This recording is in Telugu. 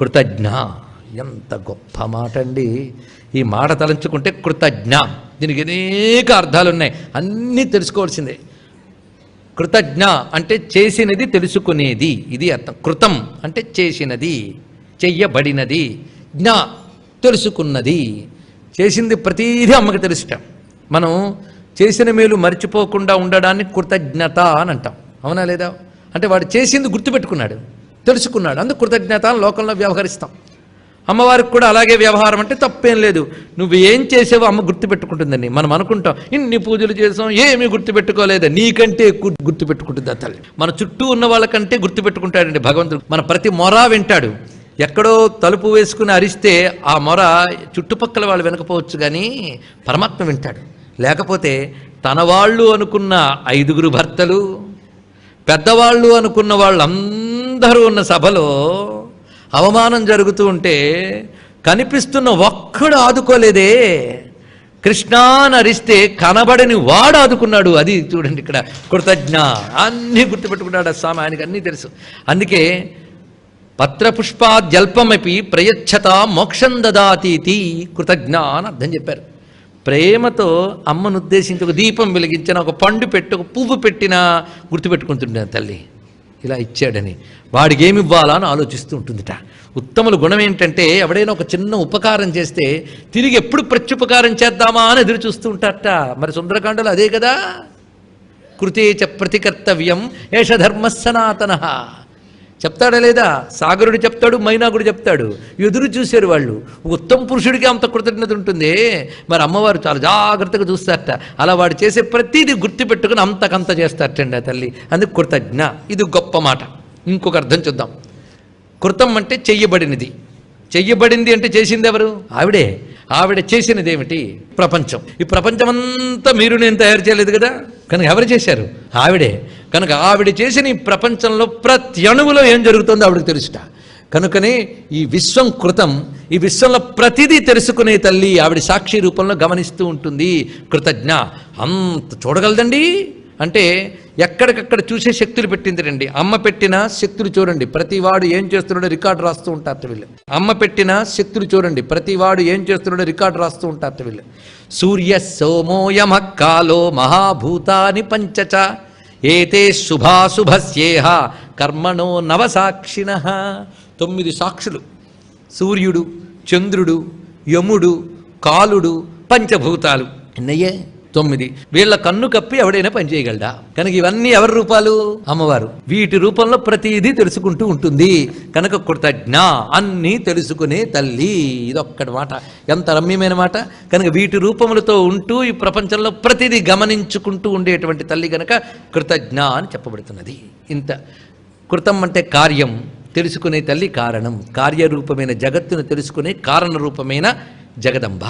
కృతజ్ఞ. ఎంత గొప్ప మాట అండి! ఈ మాట తలంచుకుంటే కృతజ్ఞ, దీనికి అనేక అర్థాలు ఉన్నాయి, అన్నీ తెలుసుకోవాల్సిందే. కృతజ్ఞ అంటే చేసినది తెలుసుకునేది, ఇది అర్థం. కృతం అంటే చేసినది, చెయ్యబడినది. జ్ఞ తెలుసుకున్నది. చేసింది ప్రతీదీ అమ్మకి తెలుసుట. మనం చేసిన మేలు మర్చిపోకుండా ఉండడాన్ని కృతజ్ఞత అని అంటాం, అవునా లేదా? అంటే వాడు చేసింది గుర్తుపెట్టుకున్నాడు, తెలుసుకున్నాడు, అందుకు కృతజ్ఞత అని లోకంలో వ్యవహరిస్తాం. అమ్మవారికి కూడా అలాగే వ్యవహారం. అంటే తప్పేం లేదు, నువ్వు ఏం చేసావో అమ్మ గుర్తుపెట్టుకుంటుందని. మనం అనుకుంటాం ఇన్ని పూజలు చేసాం ఏమీ గుర్తుపెట్టుకోలేదు, నీకంటే ఎక్కువ గుర్తుపెట్టుకుంటుంది ఆ తల్లి. మన చుట్టూ ఉన్న వాళ్ళకంటే గుర్తుపెట్టుకుంటాడండి భగవంతుడు. మన ప్రతి మొర వింటాడు. ఎక్కడో తలుపు వేసుకుని అరిస్తే ఆ మొర చుట్టుపక్కల వాళ్ళు వినకపోవచ్చు, కానీ పరమాత్మ వింటాడు. లేకపోతే తన వాళ్ళు అనుకున్న 5గురు భర్తలు, పెద్దవాళ్ళు అనుకున్న వాళ్ళందరూ ఉన్న సభలో అవమానం జరుగుతూ ఉంటే కనిపిస్తున్న ఒక్కడు ఆదుకోలేదే. కృష్ణ అని అరిస్తే కనబడని వాడు ఆదుకున్నాడు. అది చూడండి ఇక్కడ కృతజ్ఞ. అన్నీ గుర్తుపెట్టుకున్నాడు ఆ స్వామి, ఆయనకి అన్నీ తెలుసు. అందుకే పత్రపుష్పాద్యల్పమపి ప్రయచ్చత మోక్షం దదాతీతి కృతజ్ఞ అని అర్థం చెప్పారు. ప్రేమతో అమ్మను ఉద్దేశించి ఒక దీపం వెలిగించిన, ఒక పండు పెట్టి, ఒక పువ్వు పెట్టినా గుర్తుపెట్టుకుంటుండే తల్లి ఇలా ఇచ్చాడని. వాడికి ఏమి ఇవ్వాలా అని ఆలోచిస్తూ ఉంటుందిట. ఉత్తముల గుణం ఏంటంటే ఎవడైనా ఒక చిన్న ఉపకారం చేస్తే తిరిగి ఎప్పుడు ప్రత్యుపకారం చేద్దామా అని ఎదురు చూస్తూ ఉంటారట. మరి సుందరకాండలో అదే కదా, కృతే చ ప్రతికర్తవ్యం ఏష ధర్మ సనాతన చెప్తాడా లేదా? సాగరుడు చెప్తాడు, మైనాకుడు చెప్తాడు. ఎదురు చూశారు వాళ్ళు. ఉత్తమ పురుషుడికి అంత కృతజ్ఞత ఉంటుంది, మరి అమ్మవారు చాలా జాగ్రత్తగా చూస్తారట. అలా వాడు చేసే ప్రతిదీ గుర్తుపెట్టుకుని అంతకంత చేస్తారటండి ఆ తల్లి. అందుకు కృతజ్ఞ, ఇది గొప్ప మాట. ఇంకొక అర్థం చూద్దాం. కృతం అంటే చెయ్యబడినది. చెయ్యబడింది అంటే చేసింది ఎవరు? ఆవిడే. ఆవిడ చేసినది ఏమిటి? ప్రపంచం. ఈ ప్రపంచమంతా మీరు నేను తయారు చేయలేదు కదా, కనుక ఎవరు చేశారు? ఆవిడే. కనుక ఆవిడ చేసిన ఈ ప్రపంచంలో ప్రతి అణువులో ఏం జరుగుతుందో ఆవిడకి తెలుసుట. కనుకనే ఈ విశ్వం కృతం, ఈ విశ్వంలో ప్రతిదీ తెలుసుకునే తల్లి ఆవిడ సాక్షి రూపంలో గమనిస్తూ ఉంటుంది. కృతజ్ఞ. అంత చూడగలదండి. అంటే ఎక్కడికక్కడ చూసే శక్తులు పెట్టింది రండి. అమ్మ పెట్టిన శక్తులు చూడండి, ప్రతివాడు ఏం చేస్తున్నాడో రికార్డు రాస్తూ ఉంటారట వీళ్ళు. అమ్మ పెట్టిన శక్తులు చూడండి, ప్రతివాడు ఏం చేస్తున్నాడో రికార్డు రాస్తూ ఉంటారట వీళ్ళు. సూర్య సోమోయమ కాలో మహాభూతాని పంచచ ఏతే శుభాశుభస్యేహ కర్మణో నవసాక్షిణ. 9 సాక్షులు: సూర్యుడు, చంద్రుడు, యముడు, కాలుడు, పంచభూతాలు. ఎన్నయ్యే? 9. వీళ్ళ కన్ను కప్పి ఎవడైనా పనిచేయగలడా? కనుక ఇవన్నీ ఎవరి రూపాలు? అమ్మవారు. వీటి రూపంలో ప్రతిదీ తెలుసుకుంటూ ఉంటుంది. కనుక కృతజ్ఞ, అన్నీ తెలుసుకునే తల్లి. ఇదొక్కటి మాట, ఎంత రమ్యమైన మాట. కనుక వీటి రూపములతో ఉంటూ ఈ ప్రపంచంలో ప్రతిదీ గమనించుకుంటూ ఉండేటువంటి తల్లి కనుక కృతజ్ఞ అని చెప్పబడుతున్నది. ఇంత కృతం అంటే కార్యం, తెలుసుకునే తల్లి కారణం. కార్యరూపమైన జగత్తును తెలుసుకునే కారణ రూపమైన జగదంబ.